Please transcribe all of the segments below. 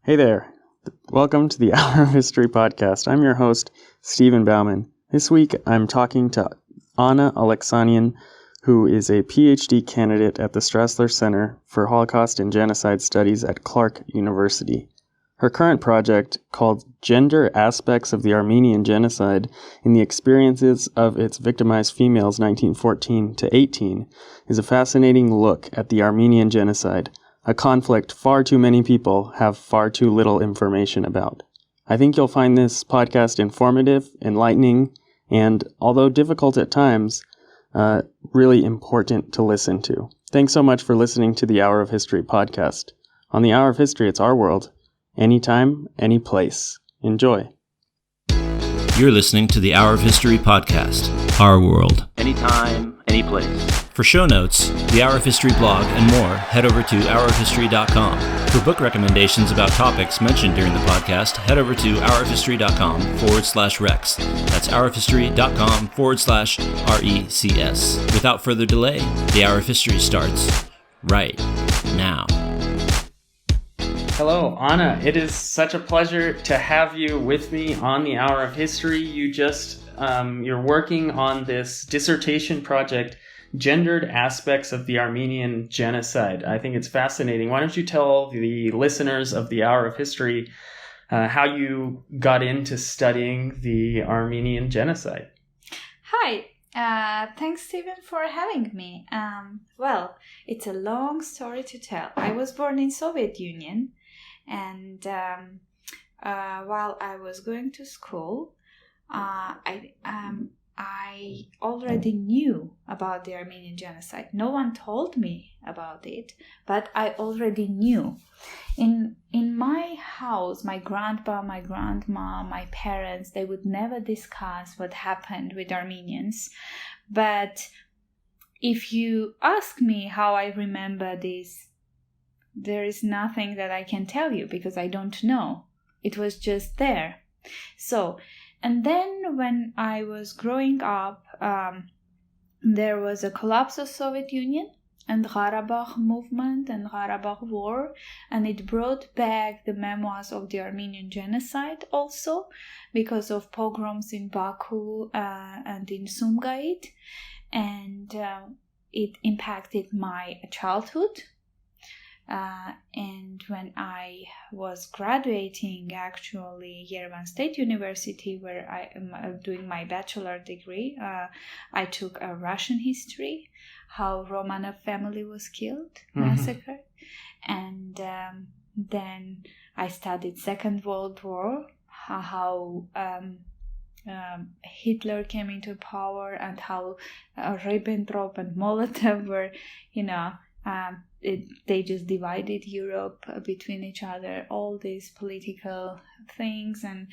Hey there. Welcome to the Hour of History podcast. I'm your host, Stephen Bauman. This week, I'm talking to Anna Aleksanyan, who is a Ph.D. candidate at the Strassler Center for Holocaust and Genocide Studies at Clark University. Her current project, called Gender Aspects of the Armenian Genocide in the Experiences of its Victimized Females 1914 to 18, is a fascinating look at the Armenian Genocide, a conflict far too many people have far too little information about. I think you'll find this podcast informative, enlightening, and, although difficult at times, really important to listen to. Thanks so much for listening to the Hour of History podcast. On the Hour of History, it's our world. Anytime, any place. Enjoy. You're listening to the Hour of History podcast, Our World. Anytime, any place. For show notes, the Hour of History blog, and more, head over to hourofhistory.com. For book recommendations about topics mentioned during the podcast, head over to hourofhistory.com/rex. That's hourofhistory.com/RECS. Without further delay, the Hour of History starts right now. Hello, Anna. It is such a pleasure to have you with me on the Hour of History. You're working on this dissertation project, Gendered Aspects of the Armenian Genocide. I think it's fascinating. Why don't you tell the listeners of the Hour of History how you got into studying the Armenian Genocide? Hi. Thanks, Stephen, for having me. Well, it's a long story to tell. I was born in Soviet Union, and while I was going to school, I already knew about the Armenian genocide. No one told me about it, but I already knew. In my house, my grandpa, my grandma, my parents, they would never discuss what happened with Armenians. But if you ask me how I remember this, there is nothing that I can tell you because I don't know. It was just there. And then when I was growing up, there was a collapse of Soviet Union and the Karabakh movement and Karabakh war, and it brought back the memoirs of the Armenian genocide also because of pogroms in Baku and in Sumgait, and it impacted my childhood. And when I was graduating, actually, Yerevan State University, where I am doing my bachelor degree, I took a Russian history, how Romanov family was killed, massacred, and then I studied Second World War, how Hitler came into power, and how Ribbentrop and Molotov were, they just divided Europe between each other, all these political things and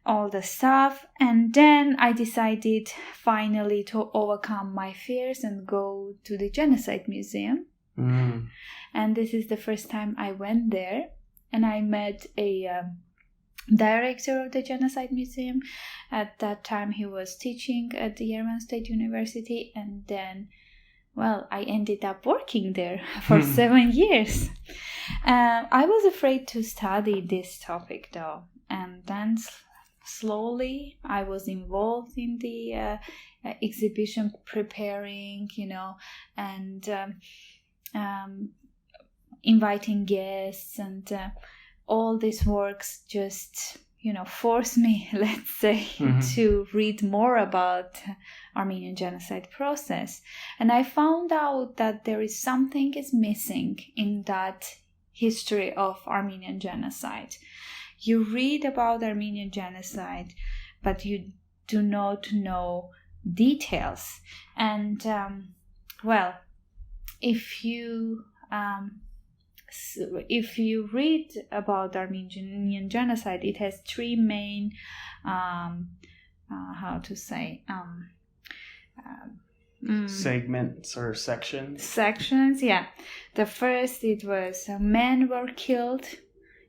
all the stuff. And then I decided finally to overcome my fears and go to the Genocide Museum. And this is the first time I went there, and I met a director of the Genocide Museum. At that time he was teaching at the Yerevan State University, and then I ended up working there for 7 years. I was afraid to study this topic though, and then slowly I was involved in the exhibition preparing, and inviting guests, and all these works just force me, let's say, to read more about Armenian genocide process. And I found out that there is something is missing in that history of Armenian genocide. You read about Armenian genocide, but you do not know details. And, if you read about Armenian genocide, it has three main, segments or sections? Sections, yeah. The first, it was men were killed,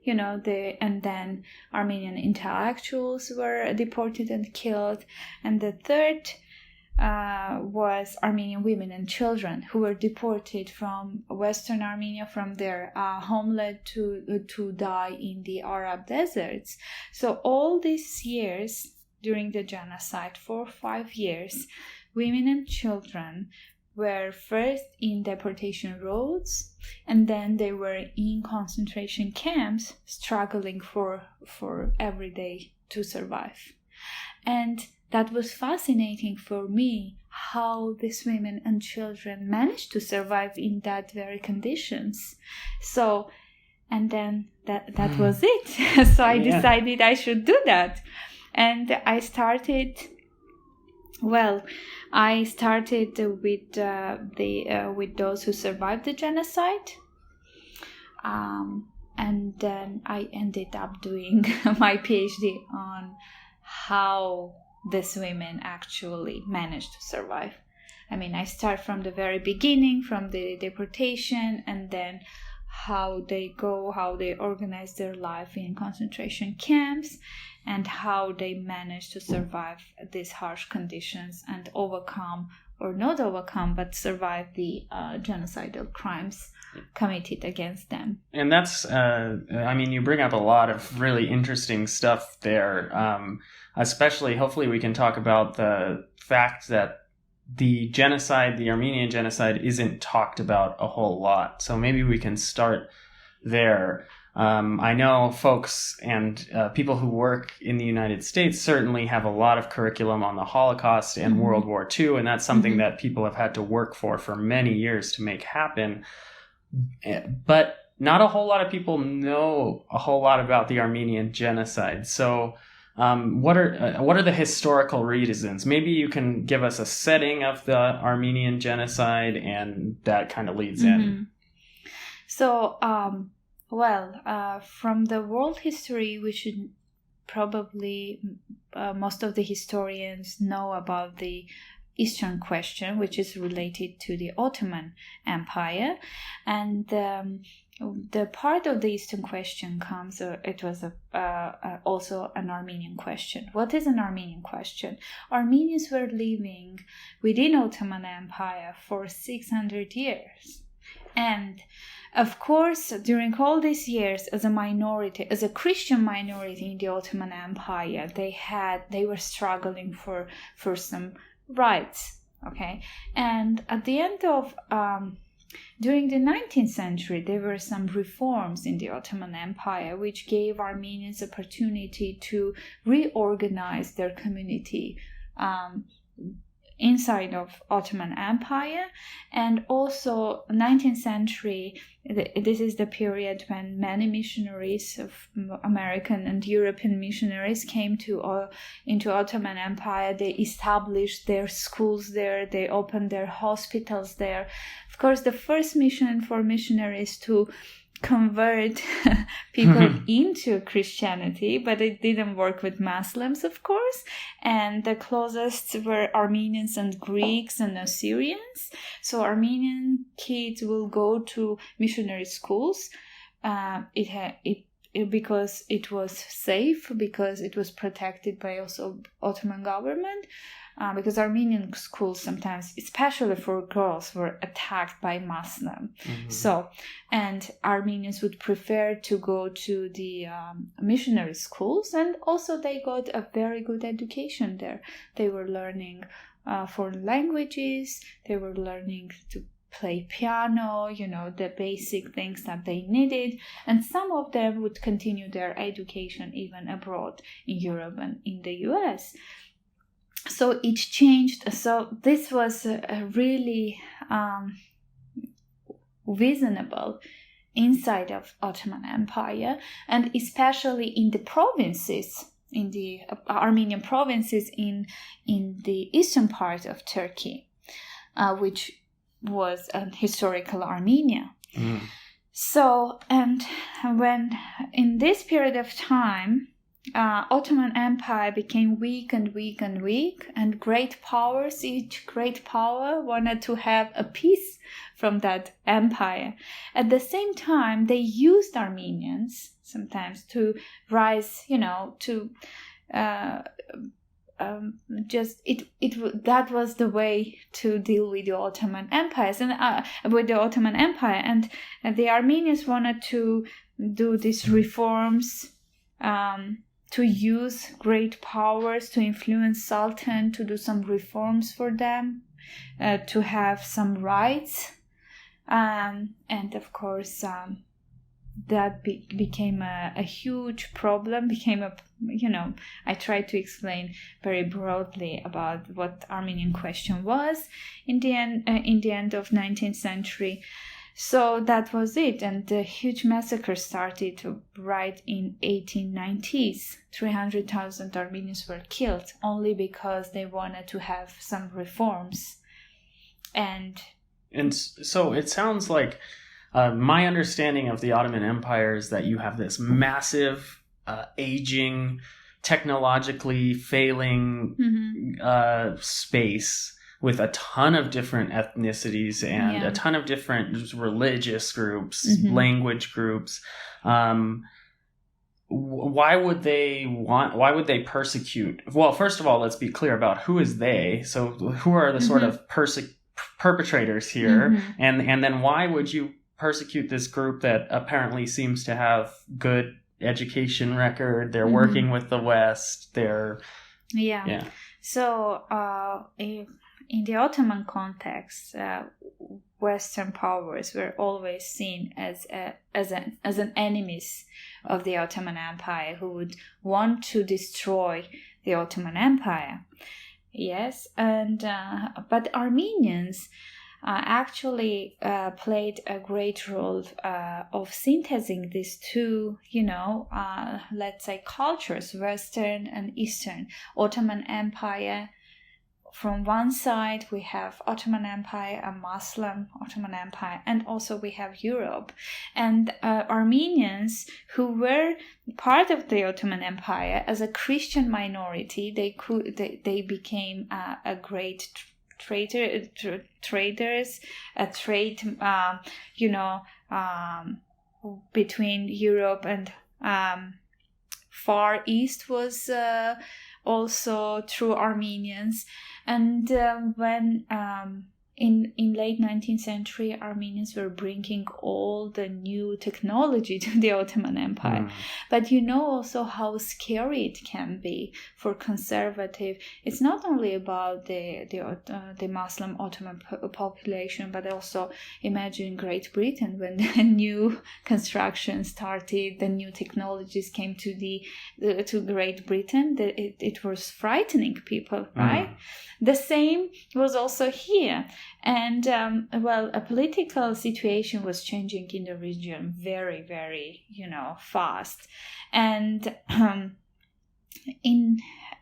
and then Armenian intellectuals were deported and killed. And the third was Armenian women and children who were deported from Western Armenia, from their homeland to die in the Arab deserts. So all these years during the genocide, 4 or 5 years, women and children were first in deportation roads, and then they were in concentration camps, struggling for every day to survive. And that was fascinating for me, how these women and children managed to survive in that very conditions. So, and then that was it. So I decided I should do that. And I started with with those who survived the genocide. And then I ended up doing my PhD on how these women actually managed to survive. I mean, I start from the very beginning, from the deportation, and then how they organize their life in concentration camps, and how they manage to survive these harsh conditions and survive the genocidal crimes committed against them. And that's, you bring up a lot of really interesting stuff there. Especially, hopefully we can talk about the fact that the genocide, the Armenian genocide, isn't talked about a whole lot. So maybe we can start there. I know folks and people who work in the United States certainly have a lot of curriculum on the Holocaust and World War II, and that's something that people have had to work for many years to make happen. But not a whole lot of people know a whole lot about the Armenian genocide. So what are the historical reasons? Maybe you can give us a setting of the Armenian genocide, and that kind of leads in. So, from the world history, we should probably, most of the historians know about the Eastern question, which is related to the Ottoman Empire. And the part of the Eastern question comes, it was also an Armenian question. What is an Armenian question? Armenians were living within Ottoman Empire for 600 years. And of course, during all these years, as a Christian minority in the Ottoman Empire, they were struggling for some rights. Okay, and at the end of during the 19th century, there were some reforms in the Ottoman Empire which gave Armenians opportunity to reorganize their community inside of Ottoman Empire. And also 19th century, this is the period when many missionaries of American and European missionaries came into Ottoman Empire. They established their schools there, they opened their hospitals there. Of course, the first mission for missionaries to convert people into Christianity, but it didn't work with Muslims, of course. And the closest were Armenians and Greeks and Assyrians. So Armenian kids will go to missionary schools. Because it was safe, because it was protected by also Ottoman government. Because Armenian schools sometimes, especially for girls, were attacked by Muslim. So, and Armenians would prefer to go to the missionary schools, and also they got a very good education there. They were learning foreign languages, they were learning to play piano, the basic things that they needed, and some of them would continue their education even abroad in Europe and in the US. So it changed. So this was really visible inside of Ottoman Empire, and especially in the provinces, in the Armenian provinces in the eastern part of Turkey, which was a historical Armenia. So, and when in this period of time, Ottoman Empire became weak and weak and weak, and great powers, each great power wanted to have a piece from that empire. At the same time, they used Armenians sometimes to rise, that was the way to deal with the Ottoman Empire, and the Armenians wanted to do these reforms, to use great powers to influence Sultan to do some reforms for them, to have some rights, and of course that became a huge problem. I tried to explain very broadly about what Armenian question was in the end of 19th century. So that was it, and the huge massacre started right in 1890s. 300,000 Armenians were killed only because they wanted to have some reforms. And so it sounds like my understanding of the Ottoman Empire is that you have this massive, aging, technologically failing space with a ton of different ethnicities and a ton of different religious groups, language groups. Why would they persecute? Well, first of all, let's be clear about who is they. So who are the sort of perpetrators here? And then why would you persecute this group that apparently seems to have good education record? They're working with the West. So in the Ottoman context, Western powers were always seen as an enemies of the Ottoman Empire, who would want to destroy the Ottoman Empire. Yes, and but Armenians actually played a great role of synthesizing these two, let's say, cultures, Western and Eastern. Ottoman Empire, from one side we have Ottoman Empire, a Muslim Ottoman Empire, and also we have Europe. And Armenians, who were part of the Ottoman Empire as a Christian minority, they became a great traders, a trade, between Europe and Far East was also through Armenians. And when in late 19th century, Armenians were bringing all the new technology to the Ottoman Empire. But also how scary it can be for conservative. It's not only about the Muslim Ottoman population, but also imagine Great Britain when the new construction started, the new technologies came to Great Britain. It was frightening people, right? The same was also here. And, a political situation was changing in the region very, very, fast. And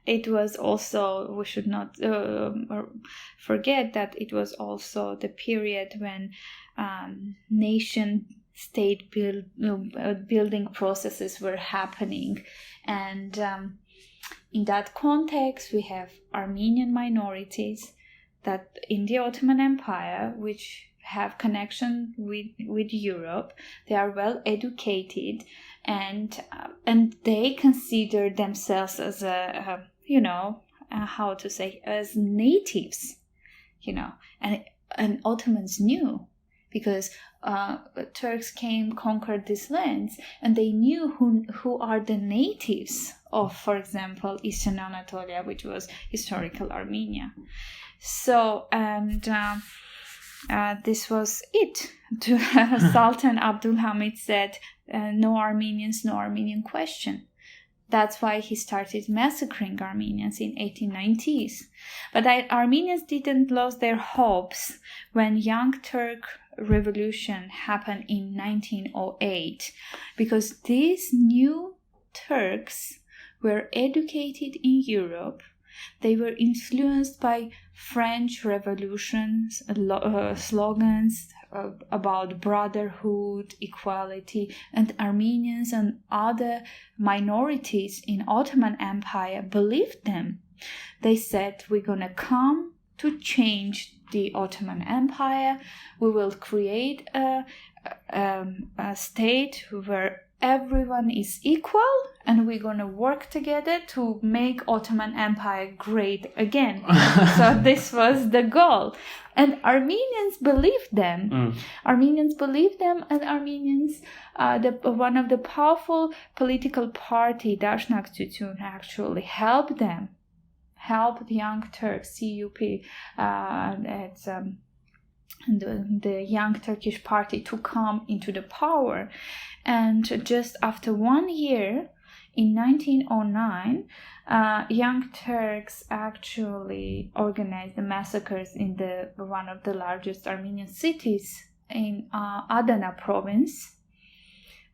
it was also, we should not forget that it was also the period when nation-state building processes were happening. And in that context, we have Armenian minorities that in the Ottoman Empire, which have connection with Europe, they are well educated, and they consider themselves as as natives, and Ottomans knew, because Turks came, conquered these lands, and they knew who are the natives of, for example, Eastern Anatolia, which was historical Armenia. So, and this was it. Sultan Abdulhamid said, no Armenians, no Armenian question. That's why he started massacring Armenians in 1890s. But Armenians didn't lose their hopes when Young Turk Revolution happened in 1908, because these new Turks were educated in Europe. They were influenced by French Revolution's slogans about brotherhood, equality, and Armenians and other minorities in Ottoman Empire believed them. They said, we're going to come to change the Ottoman Empire. We will create a state where everyone is equal and we're going to work together to make Ottoman Empire great again. So this was the goal. And Armenians believed them. Armenians believed them, and Armenians, one of the powerful political party, Dashnak Tutun, actually helped them, helped young Turks, CUP, the Young Turkish Party to come into the power. And just after 1 year, in 1909, Young Turks actually organized the massacres in one of the largest Armenian cities in Adana province,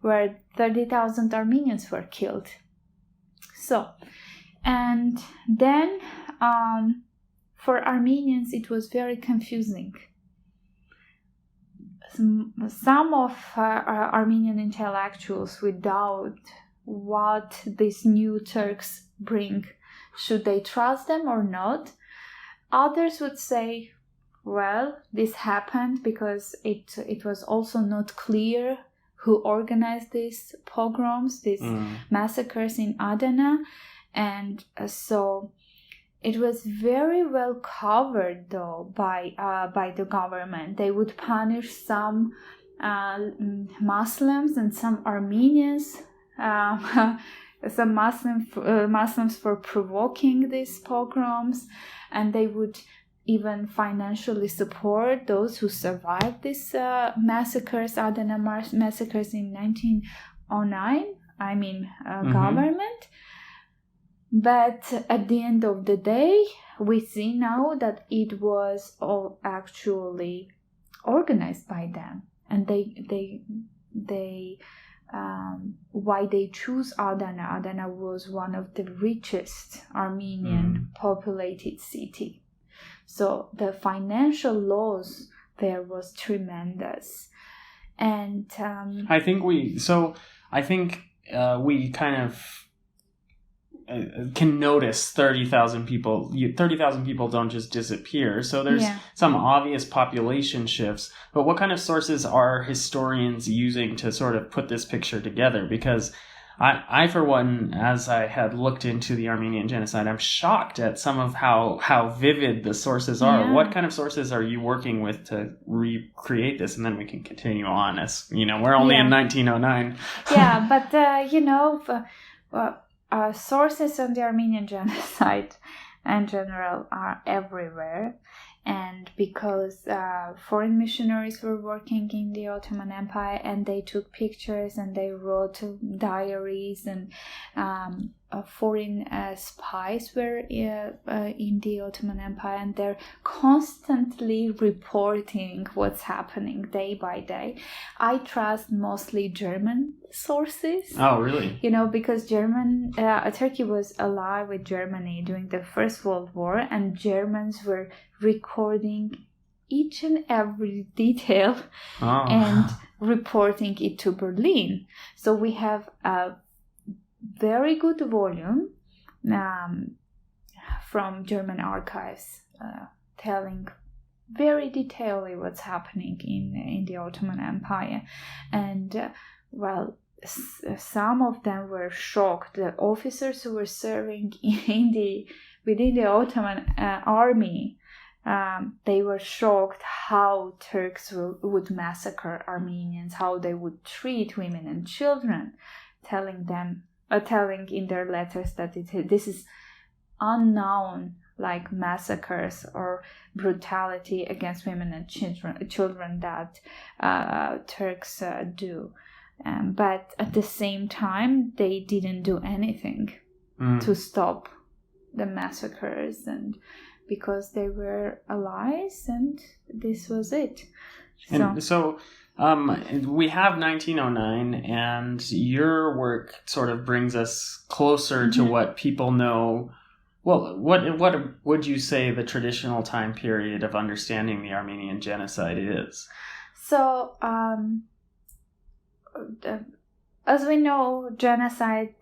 where 30,000 Armenians were killed. So, and then for Armenians it was very confusing. Some of Armenian intellectuals would doubt what these new Turks bring. Should they trust them or not? Others would say, well, this happened because it was also not clear who organized these pogroms, these massacres in Adana. And so it was very well covered, though, by the government. They would punish some Muslims and some Armenians, some Muslims for provoking these pogroms, and they would even financially support those who survived these massacres, Adana massacres in 1909. Government. But at the end of the day, we see now that it was all actually organized by them, and why they choose Adana. Adana was one of the richest Armenian populated city, so the financial loss there was tremendous, and I think we kind of can notice 30,000 people. 30,000 people don't just disappear. So there's some obvious population shifts. But what kind of sources are historians using to sort of put this picture together? Because I for one, as I had looked into the Armenian genocide, I'm shocked at some of how vivid the sources are. Yeah. What kind of sources are you working with to recreate this? And then we can continue on, as we're only in 1909. Yeah, but sources on the Armenian genocide in general are everywhere, and because foreign missionaries were working in the Ottoman Empire, and they took pictures and they wrote diaries, and foreign spies were in the Ottoman Empire, and they're constantly reporting what's happening day by day. I trust mostly German sources. Oh, really? Because Turkey was allied with Germany during the First World War, and Germans were recording each and every detail and reporting it to Berlin. So we have a very good volume from German archives telling very detailedly what's happening in the Ottoman Empire. And some of them were shocked. The officers who were serving within the Ottoman army, they were shocked how Turks would massacre Armenians, how they would treat women and children, telling in their letters that this is unknown, like massacres or brutality against women and children that Turks do. But at the same time, they didn't do anything to stop the massacres, and because they were allies, and this was it. And so we have 1909, and your work sort of brings us closer to what people know. Well, what would you say the traditional time period of understanding the Armenian genocide is? So, as we know, genocide,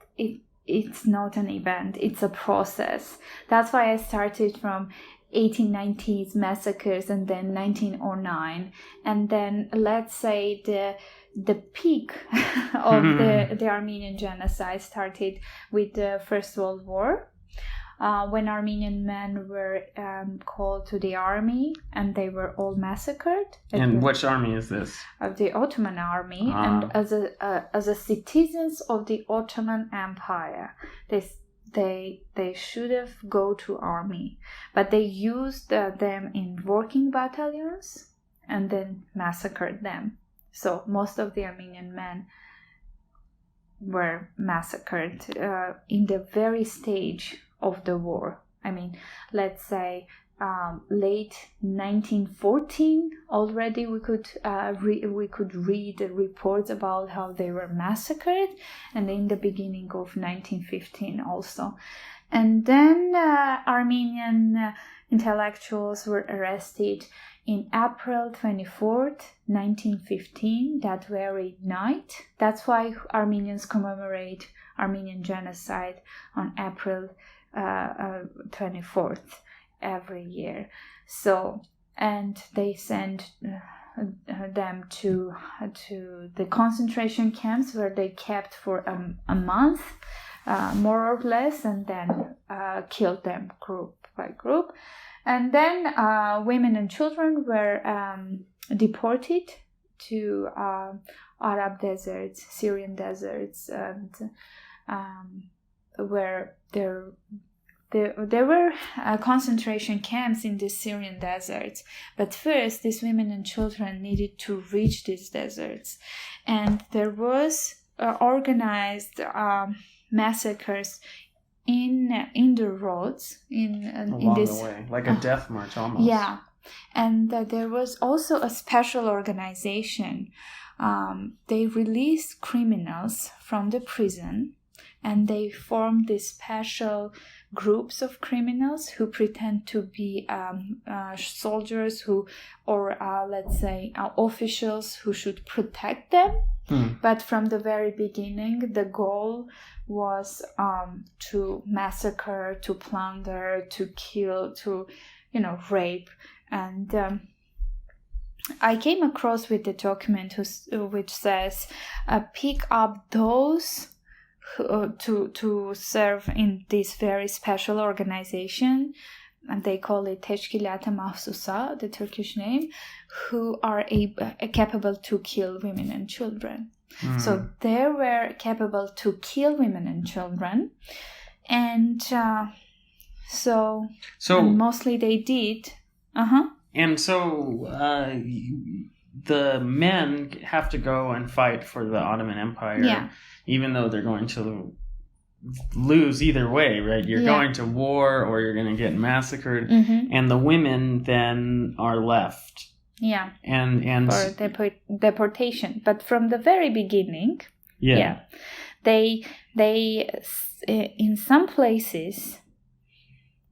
it's not an event, it's a process. That's why I started from 1890s massacres, and then 1909, and then let's say the peak of the Armenian genocide started with the First World War, when Armenian men were called to the army, and they were all massacred. And which army is this? Of the Ottoman army, and as a citizens of the Ottoman Empire, they should have go to army, but they used them in working battalions and then massacred them. So most of the Armenian men were massacred in the very stage of the war. I mean, let's say late 1914 already we could read the reports about how they were massacred, and in the beginning of 1915 also. And then Armenian intellectuals were arrested in April 24th, 1915, that very night. That's why Armenians commemorate Armenian genocide on April 24th every year. So, and they sent them to the concentration camps, where they kept for a month, more or less, and then killed them group by group. And then women and children were deported to Arab deserts, Syrian deserts, and where there were concentration camps in the Syrian deserts. But first, these women and children needed to reach these deserts, and there was organized massacres in the roads in this way, like a death march almost. Yeah, and there was also a special organization. They released criminals from the prison, and they formed these special groups of criminals who pretend to be soldiers or let's say officials who should protect them. But from the very beginning, the goal was to massacre, to plunder, to kill, to rape. And I came across with the document which says pick up those to serve in this very special organization, and they call it Teşkilat-ı Mahsusa, the Turkish name, who are capable to kill women and children. So they were capable to kill women and children, and so and mostly they did. And so the men have to go and fight for the Ottoman Empire, even though they're going to lose either way, right? You're going to war or you're going to get massacred, and the women then are left. Yeah. And for deportation. But from the very beginning, they in some places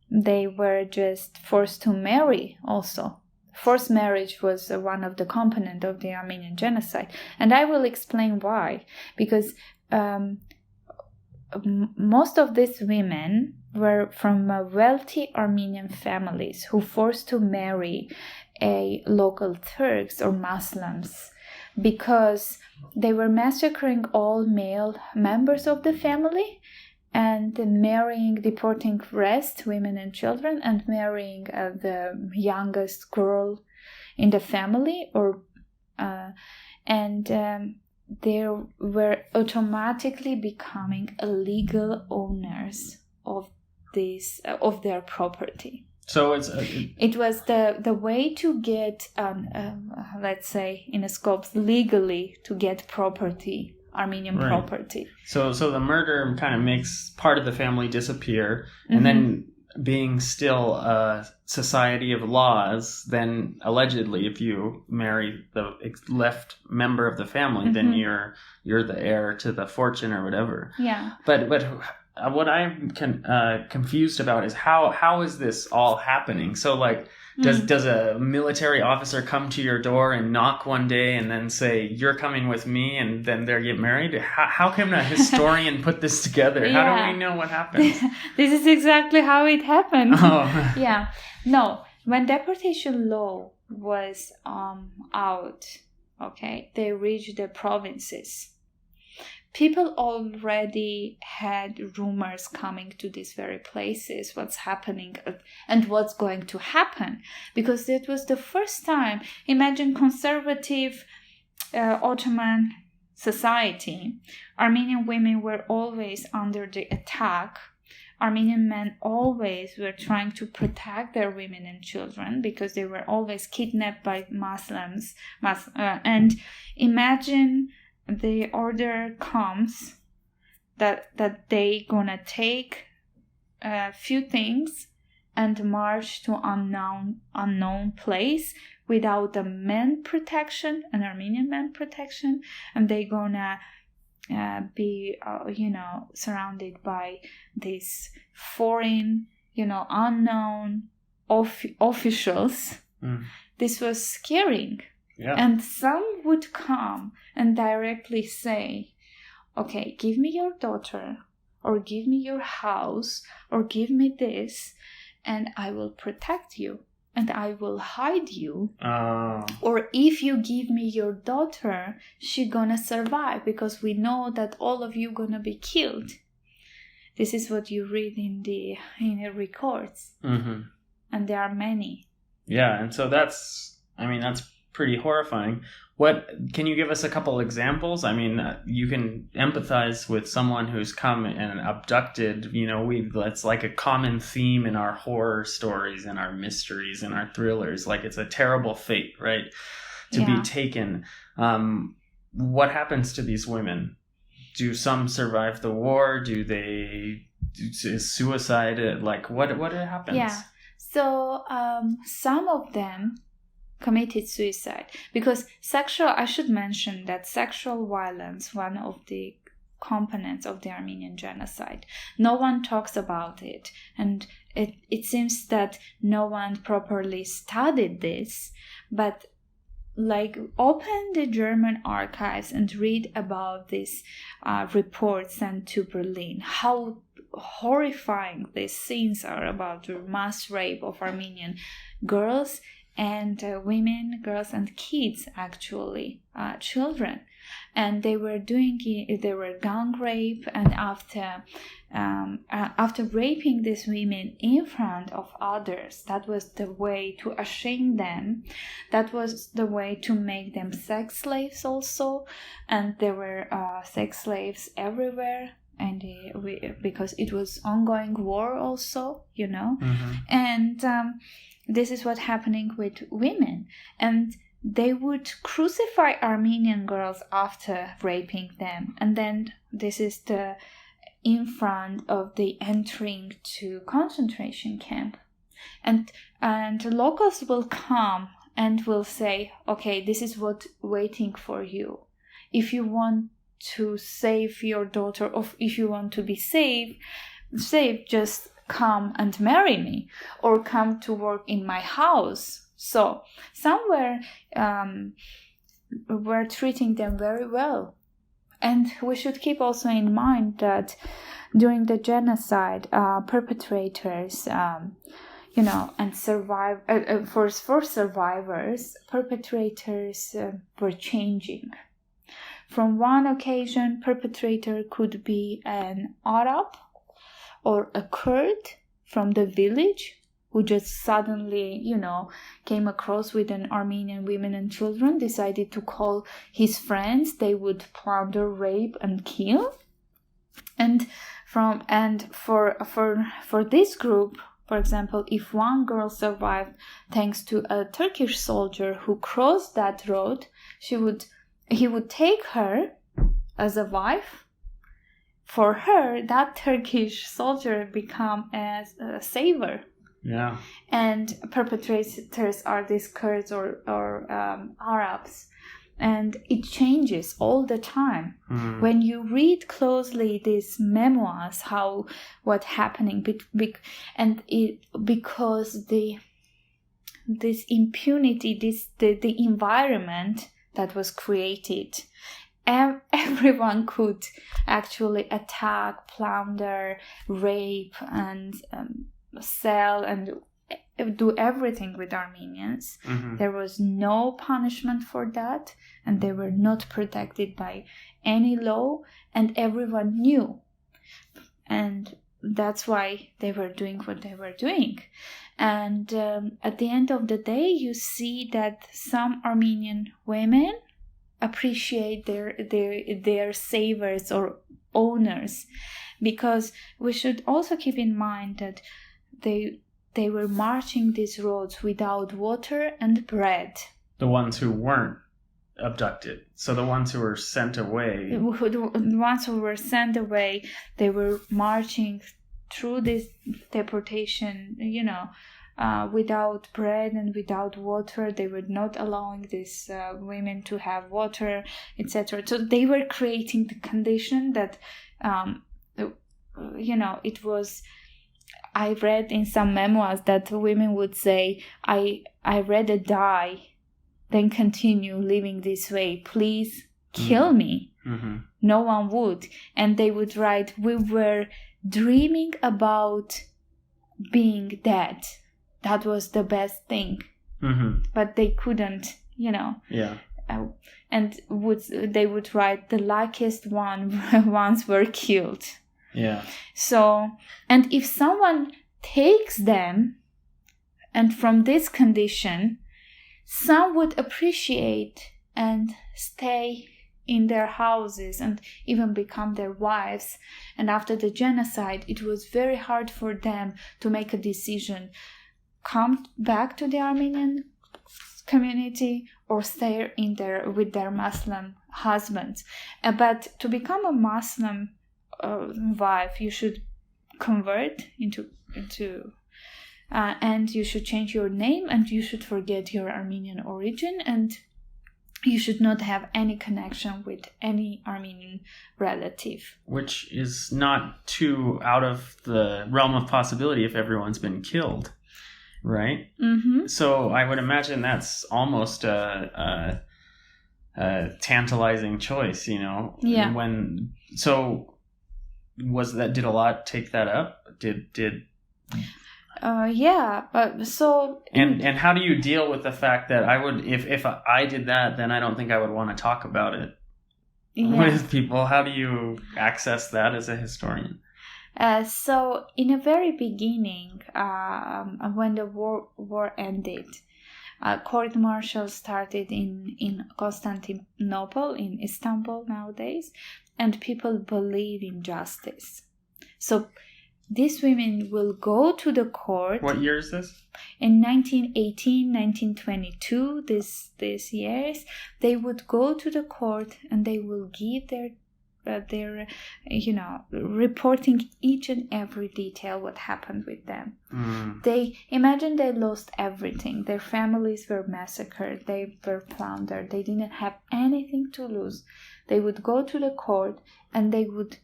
they were just forced to marry also. Forced marriage was one of the components of the Armenian genocide. And I will explain why. Because most of these women were from wealthy Armenian families who forced to marry local Turks or Muslims, because they were massacring all male members of the family and deporting rest, women and children, and marrying the youngest girl in the family, they were automatically becoming legal owners of their property. So it was the way to get, let's say, in a scope legally to get property, Armenian property. So the murder kind of makes part of the family disappear, and then being still a society of laws, then allegedly, if you marry the left member of the family, then you're the heir to the fortune or whatever. Yeah. But what I'm confused about is how is this all happening? So like, does a military officer come to your door and knock one day and then say, "You're coming with me," and then they get married? How can a historian put this together? Yeah. How do we know what happens? This is exactly how it happened. Oh. Yeah. No, when deportation law was out, okay, they reached the provinces. People already had rumors coming to these very places, what's happening and what's going to happen. Because it was the first time, imagine conservative Ottoman society. Armenian women were always under the attack. Armenian men always were trying to protect their women and children because they were always kidnapped by Muslims. And imagine the order comes that they gonna take a few things and march to unknown place without the men protection, an Armenian men protection, and they gonna be surrounded by these foreign, unknown officials. This was scaring. Yeah. And some would come and directly say, okay, give me your daughter, or give me your house, or give me this, and I will protect you, and I will hide you. Or if you give me your daughter, she gonna survive, because we know that all of you gonna be killed. This is what you read in the records. Mm-hmm. And there are many. Yeah, and so that's pretty horrifying. What can you give us a couple examples? I mean, you can empathize with someone who's come and abducted. It's like a common theme in our horror stories and our mysteries and our thrillers. Like, it's a terrible fate, right? To be taken. What happens to these women? Do some survive the war? Is suicide like what happens? Yeah. So some of them committed suicide because I should mention that sexual violence, one of the components of the Armenian genocide. No one talks about it, and it seems that no one properly studied this, but open the German archives and read about these reports sent to Berlin, how horrifying these scenes are about the mass rape of Armenian girls and women, girls and kids, actually, children. And they were gang rape, and after raping these women in front of others, that was the way to shame them. That was the way to make them sex slaves also. And there were sex slaves everywhere, and because it was ongoing war also, Mm-hmm. And this is what's happening with women. And they would crucify Armenian girls after raping them. And then this is in front of the entering to concentration camp. And locals will come and will say, okay, this is what waiting for you. If you want to save your daughter, or if you want to be saved, just come and marry me, or come to work in my house. So some were treating them very well. And we should keep also in mind that during the genocide, perpetrators, and for survivors, perpetrators were changing. From one occasion, perpetrator could be an Arab or a Kurd from the village who just suddenly, came across with an Armenian women and children, decided to call his friends. They would plunder, rape, and kill. And for this group, for example, if one girl survived thanks to a Turkish soldier who crossed that road, he would take her as a wife. For her, that Turkish soldier become as a savior. Yeah. And perpetrators are these Kurds or Arabs. And it changes all the time. When you read closely these memoirs, what's happening, because this impunity, the environment that was created, everyone could actually attack, plunder, rape, and sell and do everything with Armenians. There was no punishment for that, and they were not protected by any law, and everyone knew. And that's why they were doing what they were doing. And at the end of the day, you see that some Armenian women appreciate their savers or owners, because we should also keep in mind that they were marching these roads without water and bread. The ones who weren't abducted. So the ones who were sent away. The ones who were sent away, they were marching through this deportation, without bread and without water. They were not allowing these women to have water, etc. So they were creating the condition that, it was... I read in some memoirs that women would say, I rather die than continue living this way. Please kill me. No one would. And they would write, we were dreaming about being dead. That was the best thing. But they couldn't, Yeah. And they would write, the luckiest ones were killed. Yeah. So, and if someone takes them, and from this condition, some would appreciate and stay in their houses and even become their wives. And after the genocide, it was very hard for them to make a decision, come back to the Armenian community or stay with their Muslim husbands. But to become a Muslim wife, you should convert into and you should change your name, and you should forget your Armenian origin, and you should not have any connection with any Armenian relative. Which is not too out of the realm of possibility if everyone's been killed, right? So I would imagine that's almost a tantalizing choice, Yeah. Did a lot take that up? Yeah. And how do you deal with the fact that if I did that, then I don't think I would want to talk about it with people? How do you access that as a historian? So in the very beginning, when the war ended, court martials started in Constantinople, in Istanbul nowadays, and people believe in justice. So these women will go to the court. What year is this? In 1918, 1922, these years, they would go to the court and they will give their reporting each and every detail what happened with them. They imagine they lost everything. Their families were massacred. They were plundered. They didn't have anything to lose. They would go to the court and they would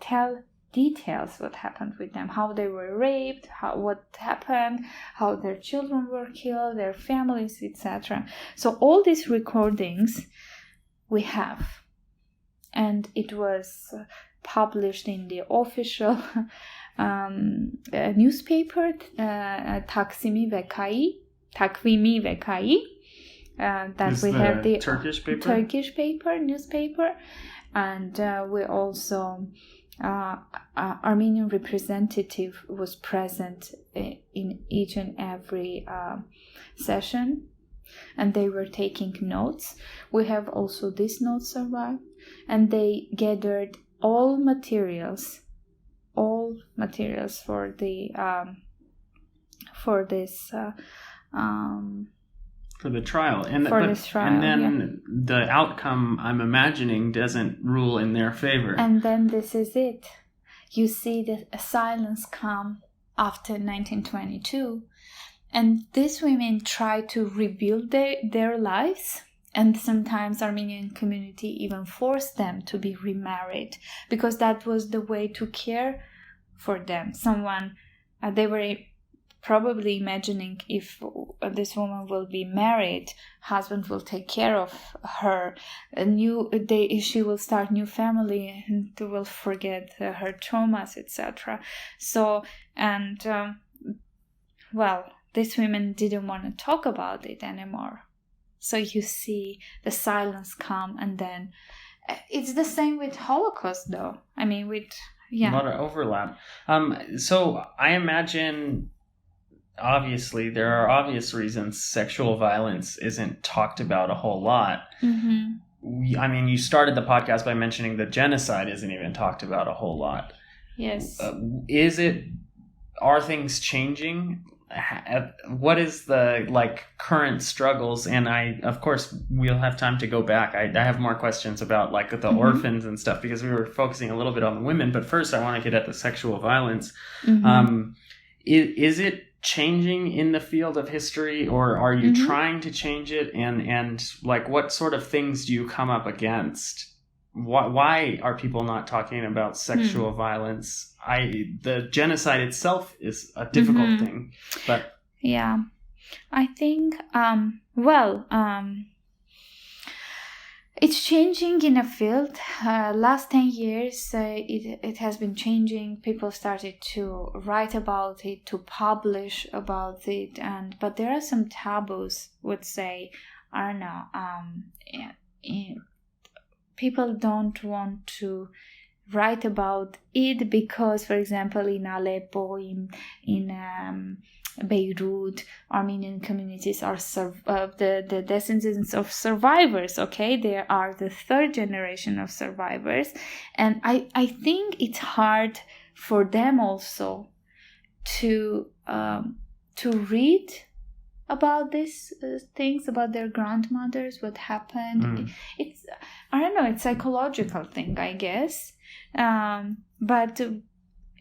tell details what happened with them, how they were raped, what happened, how their children were killed, their families, etc. So all these recordings we have. And it was published in the official newspaper, Takvimi Vekai. That we have the Turkish paper? Newspaper. And we also, Armenian representative was present in each and every session. And they were taking notes. We have also these notes survived. And they gathered all materials for the trial. And then the outcome, I'm imagining, doesn't rule in their favor. And then this is it. You see the silence come after 1922. And these women try to rebuild their lives And sometimes Armenian community even forced them to be remarried because that was the way to care for them. They were probably imagining if this woman will be married, husband will take care of her, she will start new family and will forget her traumas, etc. So, these women didn't want to talk about it anymore. So you see the silence come, and then it's the same with Holocaust, though. I mean, a lot of overlap. So I imagine, obviously, there are obvious reasons sexual violence isn't talked about a whole lot. Mm-hmm. You started the podcast by mentioning that genocide isn't even talked about a whole lot. Yes. Are things changing? What is the current struggles? And of course we'll have time to go back. I have more questions about the mm-hmm. orphans and stuff, because we were focusing a little bit on the women, but first I want to get at the sexual violence. Mm-hmm. Is it changing in the field of history, or are you mm-hmm. trying to change it? And what sort of things do you come up against? Why are people not talking about sexual violence? The genocide itself is a difficult mm-hmm. thing, but yeah, I think it's changing in a field. Last 10 years, it has been changing. People started to write about it, to publish about it, but there are some taboos. Would say, I don't know. People don't want to write about it because, for example, in Aleppo, in Beirut, Armenian communities are the descendants of survivors. Okay, they are the third generation of survivors, and I think it's hard for them also to read about these things, about their grandmothers, what happened. It's, I don't know, it's a psychological thing, I guess. But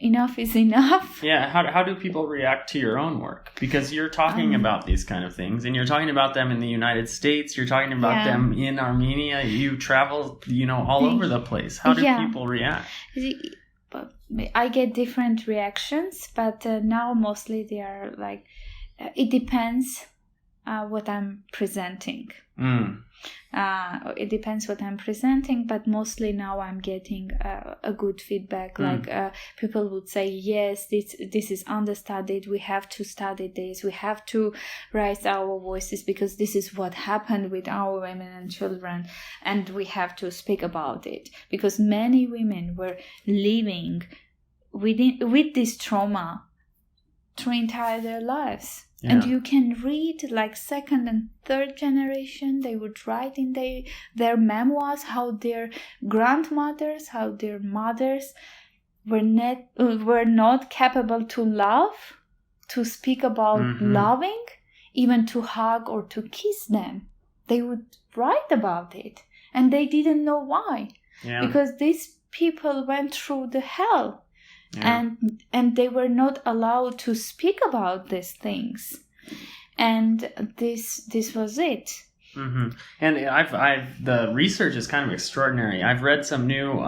enough is enough. Yeah, how do people react to your own work? Because you're talking about these kind of things, and you're talking about them in the United States, you're talking about them in Armenia, you travel, all over the place. How do people react? I get different reactions, but now mostly they are it depends what I'm presenting. It depends what I'm presenting, but mostly now I'm getting a good feedback. People would say, yes, this is understudied. We have to study this. We have to raise our voices because this is what happened with our women and children, and we have to speak about it because many women were living with this trauma through entire their lives. Yeah. And you can read second and third generation, they would write in their memoirs how their grandmothers, how their mothers were not capable to love, to speak about mm-hmm. loving, even to hug or to kiss them. They would write about it, and they didn't know why. Yeah. Because these people went through the hell. Yeah. And they were not allowed to speak about these things, and this was it. Mm-hmm. And the research is kind of extraordinary. I've read some new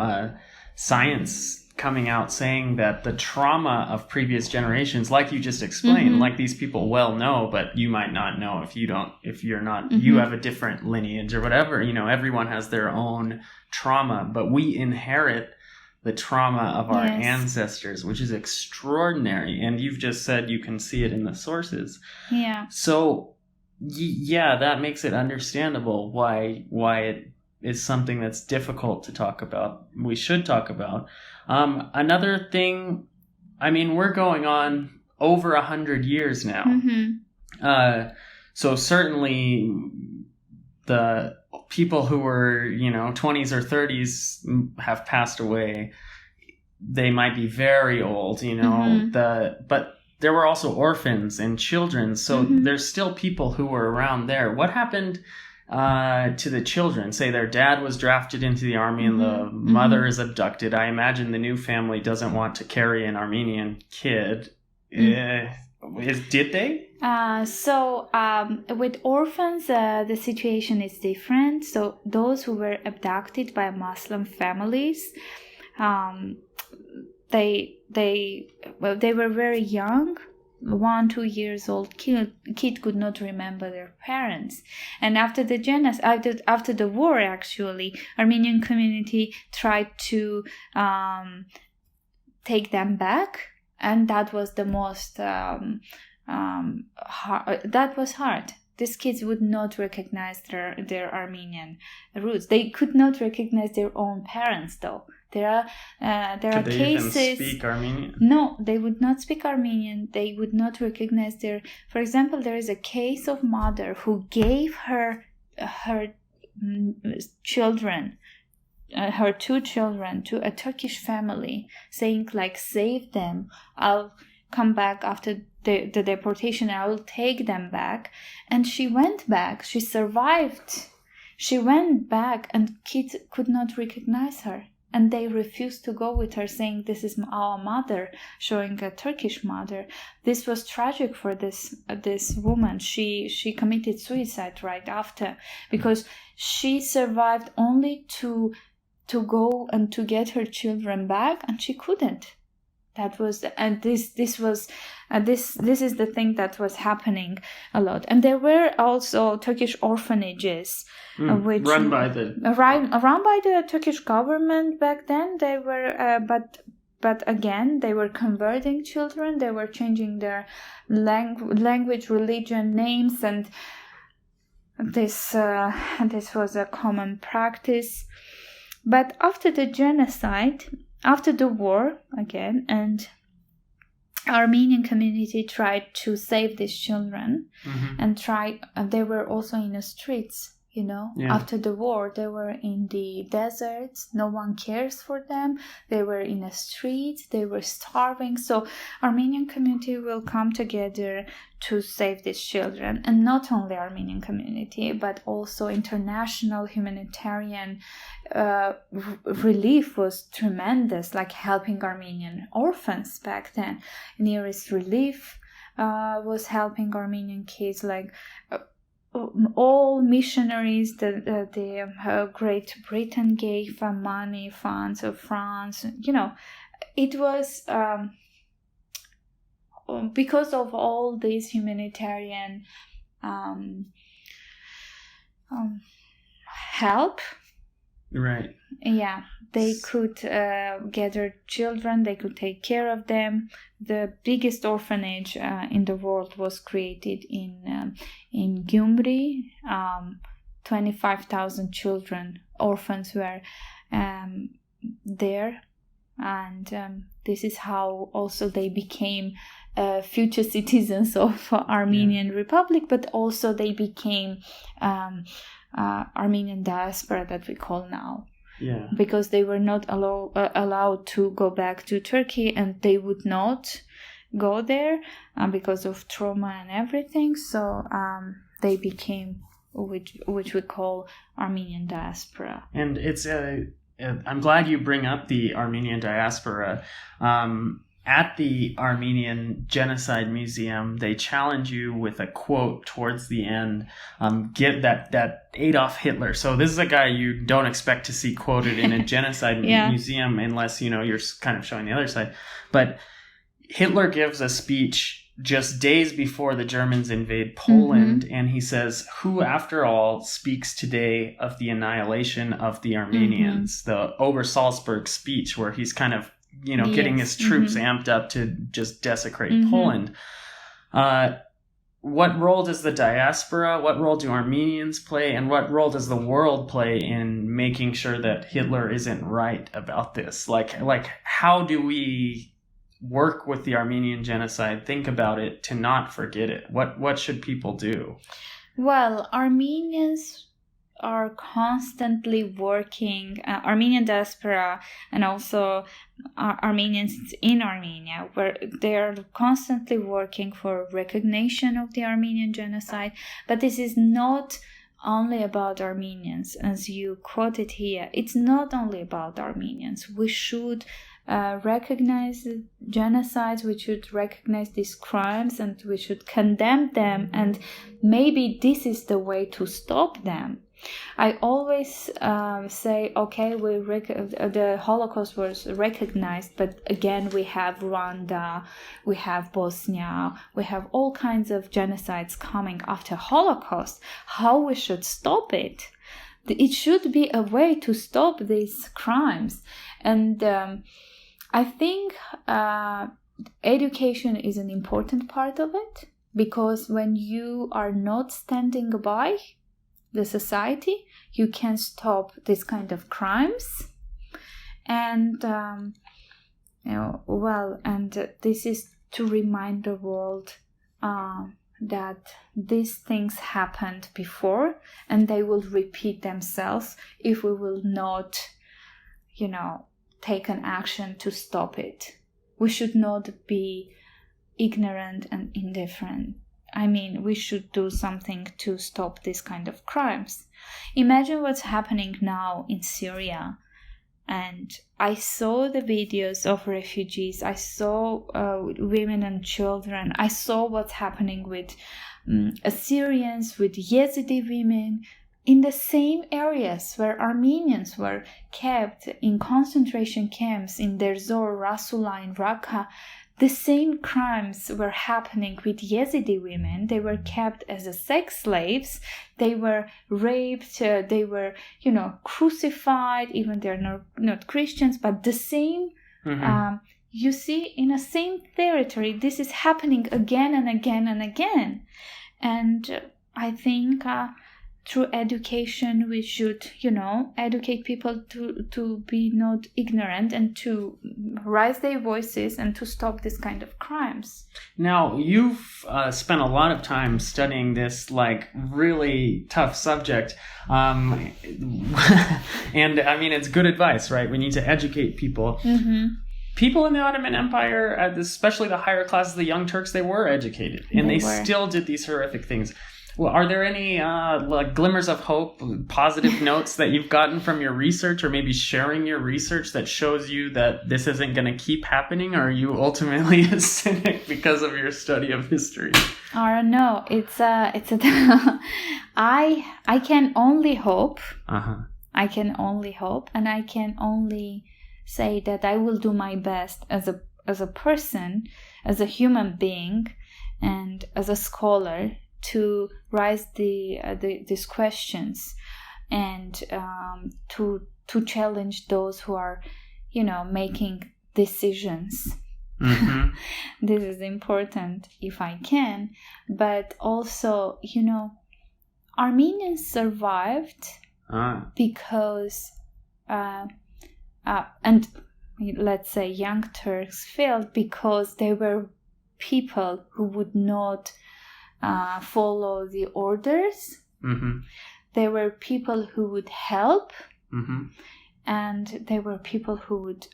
science coming out saying that the trauma of previous generations, like you just explained, mm-hmm. like these people well know, but you might not know if you're not, mm-hmm. you have a different lineage or whatever. Everyone has their own trauma, but we inherit the trauma of our ancestors, which is extraordinary. And you've just said you can see it in the sources. Yeah. So, that makes it understandable why it is something that's difficult to talk about. We should talk about. Another thing, we're going on over 100 years now. Mm-hmm. So certainly the people who were, 20s or 30s have passed away. They might be very old, mm-hmm. But there were also orphans and children. So mm-hmm. there's still people who were around there. What happened to the children? Say their dad was drafted into the army and the mother mm-hmm. is abducted. I imagine the new family doesn't want to carry an Armenian kid. Mm-hmm. Did they? With orphans, the situation is different. So those who were abducted by Muslim families, they were very young. 1-2 years old kid could not remember their parents, and after the genocide, after the war, actually, Armenian community tried to take them back, and that was the most hard. That was hard. These kids would not recognize their Armenian roots. They could not recognize their own parents, though. There are Could they cases. even speak Armenian? No, they would not speak Armenian. They would not recognize their. For example, there is a case of mother who gave her children, her 2 children, to a Turkish family, saying like, "Save them. I'll come back after the deportation. I will take them back." And she went back. She survived. She went back, and kids could not recognize her. And they refused to go with her, saying, "This is our mother," showing a Turkish mother. This was tragic for this woman. She committed suicide right after, because she survived only to go and to get her children back, and she couldn't. That was, and this is the thing that was happening a lot. And there were also Turkish orphanages, which run by the Turkish government back then. They were, but again, they were converting children. They were changing their language, religion, names, and this was a common practice. But after the genocide, after the war again, and Armenian community tried to save these children, and they were also in the streets. After the war, they were in the deserts. No one cares for them. They were in the streets. They were starving. So Armenian community will come together to save these children. And not only Armenian community, but also international humanitarian relief was tremendous, like helping Armenian orphans back then. Nearest Relief was helping Armenian kids, like all missionaries. The Great Britain gave money, funds of France. It was because of all these humanitarian help. Right. Yeah, they could gather children. They could take care of them. The biggest orphanage in the world was created in Gyumri. 25,000 children, orphans, were there, and this is how also they became future citizens of Armenian Republic, but also they became Armenian diaspora that we call now. Yeah. Because they were not allowed to go back to Turkey, and they would not go there because of trauma and everything. So they became which we call Armenian diaspora. And it's I'm glad you bring up the Armenian diaspora. At the Armenian Genocide Museum, they challenge you with a quote towards the end. Get that Adolf Hitler. So this is a guy you don't expect to see quoted in a genocide museum unless you're kind of showing the other side. But Hitler gives a speech just days before the Germans invade Poland, and he says, "Who, after all, speaks today of the annihilation of the Armenians?" The Ober-Salzburg speech, where he's kind of getting his troops amped up to just desecrate Poland. What role does the diaspora, what role do Armenians play, and what role does the world play in making sure that Hitler isn't right about this? Like how do we work with the Armenian genocide, think about it, to not forget it? What should people do? Well, Armenians are constantly working, Armenian diaspora and also Armenians in Armenia, where they are constantly working for recognition of the Armenian genocide. But this is not only about Armenians, as you quoted here. It's not only about Armenians. We should recognize genocides, we should recognize these crimes, and we should condemn them, and maybe this is the way to stop them. I always say, okay, the Holocaust was recognized, but again, we have Rwanda, we have Bosnia, we have all kinds of genocides coming after Holocaust. How we should stop it? It should be a way to stop these crimes. And I think education is an important part of it, because when you are not standing by the society, you can stop this kind of crimes. And this is to remind the world that these things happened before, and they will repeat themselves if we will not, take an action to stop it. We should not be ignorant and indifferent. I mean, we should do something to stop this kind of crimes. Imagine what's happening now in Syria. And I saw the videos of refugees. I saw women and children. I saw what's happening with Assyrians, with Yazidi women, in the same areas where Armenians were kept in concentration camps in Deir Zor, Rasula, in Raqqa. The same crimes were happening with Yazidi women. They were kept as sex slaves. They were raped. They were, crucified. Even they're not Christians, but the same. Mm-hmm. You see, in the same territory, this is happening again and again and again. And I think through education, we should, educate people to be not ignorant and to raise their voices and to stop this kind of crimes. Now, you've spent a lot of time studying this, really tough subject. And, I mean, it's good advice, right? We need to educate people. Mm-hmm. People in the Ottoman Empire, especially the higher classes, the Young Turks, they were educated. And they still did these horrific things. Well, are there any glimmers of hope, positive notes that you've gotten from your research, or maybe sharing your research that shows you that this isn't going to keep happening? Or are you ultimately a cynic because of your study of history? No, it's I can only hope. Uh-huh. I can only hope, and I can only say that I will do my best as a person, as a human being, and as a scholar, to raise these questions and to challenge those who are, making decisions. Mm-hmm. This is important if I can, but also, Armenians survived because, and let's say Young Turks failed because they were people who would not follow the orders. Mm-hmm. There were people who would help, mm-hmm. and there were people who would,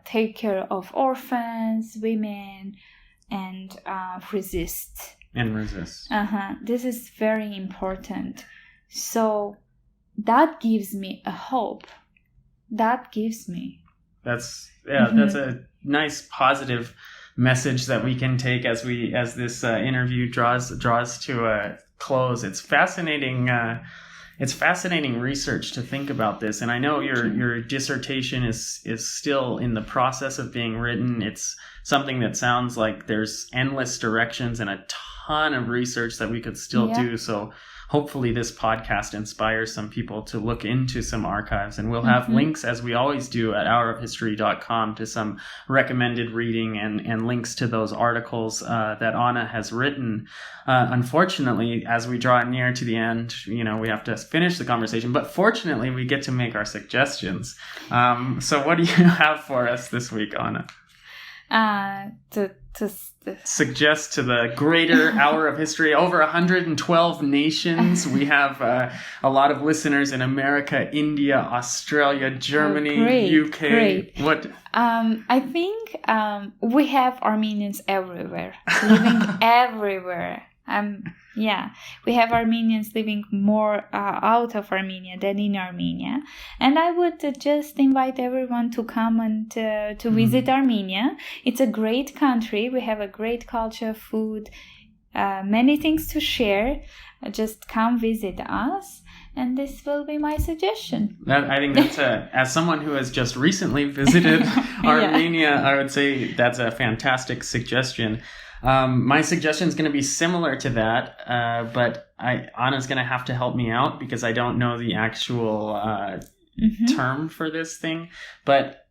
take care of orphans, women, and resist. And resist. This is very important. So that gives me a hope. That's a nice positive message that we can take as this interview draws to a close. It's fascinating. It's fascinating research to think about this, and I know your dissertation is still in the process of being written. It's something that sounds like there's endless directions and a ton of research that we could still do. So hopefully this podcast inspires some people to look into some archives, and we'll have links, as we always do, at hourofhistory.com to some recommended reading and links to those articles that Anna has written. Unfortunately, as we draw near to the end, we have to finish the conversation, but fortunately we get to make our suggestions. So what do you have for us this week, Anna? To suggest to the greater Hour of History, over 112 nations. We have a lot of listeners in America, India, Australia, Germany, UK. Great. What? I think we have Armenians everywhere, living everywhere. We have Armenians living more out of Armenia than in Armenia. And I would just invite everyone to come and to visit Armenia. It's a great country. We have a great culture, food, many things to share. Just come visit us. And this will be my suggestion. I think that's as someone who has just recently visited Armenia, I would say that's a fantastic suggestion. My suggestion is going to be similar to that, but Anna's going to have to help me out because I don't know the actual term for this thing. But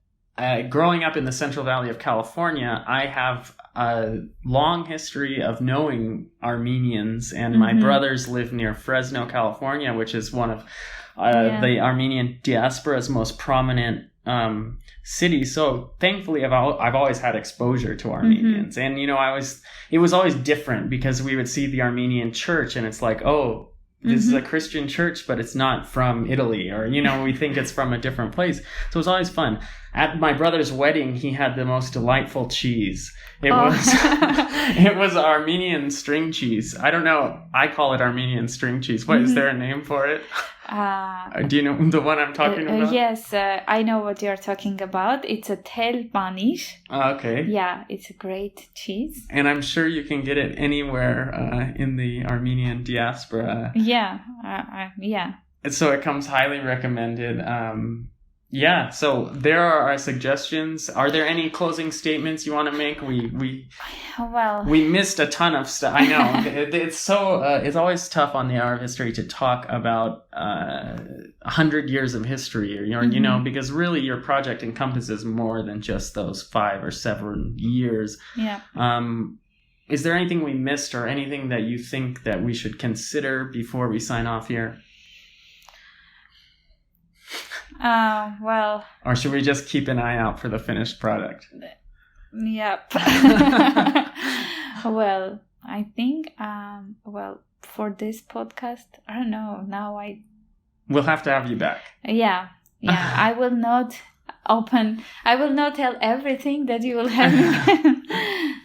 growing up in the Central Valley of California, I have a long history of knowing Armenians, and my brothers live near Fresno, California, which is one of the Armenian diaspora's most prominent cities. So thankfully, I've always had exposure to Armenians, and it was always different because we would see the Armenian church, and it's like, oh, this is a Christian church, but it's not from Italy, or we think it's from a different place. So it was always fun. At my brother's wedding, he had the most delightful cheese. It was Armenian string cheese. I don't know. I call it Armenian string cheese. What is there a name for it? Do you know the one I'm talking about? Yes, I know what you're talking about. It's a tel panish. Okay. Yeah, it's a great cheese. And I'm sure you can get it anywhere in the Armenian diaspora. Yeah. So it comes highly recommended. So there are our suggestions. Are there any closing statements you want to make? We missed a ton of stuff. I know it's always tough on the Hour of History to talk about 100 years of history, or because really your project encompasses more than just those 5 or 7 years. Yeah. Is there anything we missed, or anything that you think that we should consider before we sign off here? Or should we just keep an eye out for the finished product? Yep. Well, I think, for this podcast, I don't know. We'll have to have you back. Yeah. I will not tell everything that you will have.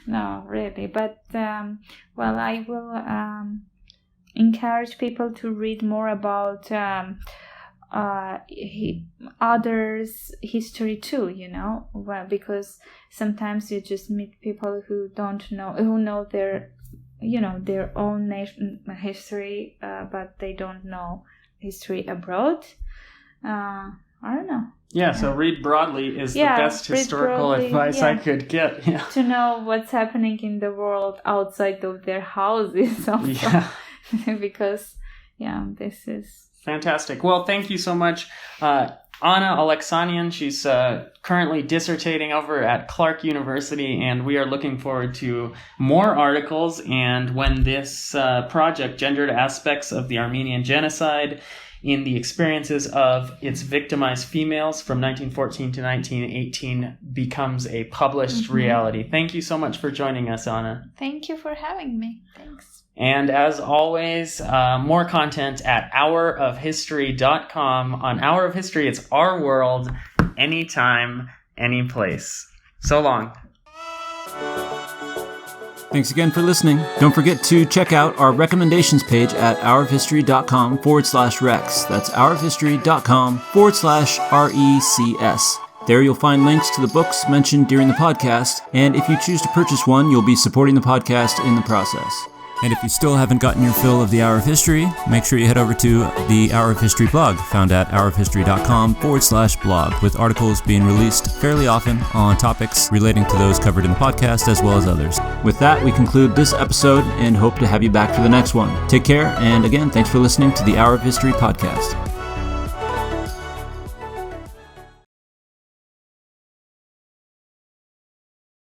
No, really. But, I will encourage people to read more about others' history too, because sometimes you just meet people who know their own nation history, but they don't know history abroad. I don't know. Yeah, so read broadly is the best historical advice I could get. Yeah. To know what's happening in the world outside of their houses also. Yeah. Because, this is... Fantastic. Well, thank you so much. Anna Aleksanyan, she's currently dissertating over at Clark University, and we are looking forward to more articles. And when this project, Gendered Aspects of the Armenian Genocide in the Experiences of its Victimized Females from 1914 to 1918, becomes a published reality. Thank you so much for joining us, Anna. Thank you for having me. Thanks. And as always, more content at hourofhistory.com. On Hour of History, it's our world, anytime, any place. So long. Thanks again for listening. Don't forget to check out our recommendations page at hourofhistory.com/recs. That's hourofhistory.com/RECS. There you'll find links to the books mentioned during the podcast, and if you choose to purchase one, you'll be supporting the podcast in the process. And if you still haven't gotten your fill of the Hour of History, make sure you head over to the Hour of History blog, found at hourofhistory.com/blog, with articles being released fairly often on topics relating to those covered in the podcast as well as others. With that, we conclude this episode and hope to have you back for the next one. Take care, and again, thanks for listening to the Hour of History podcast.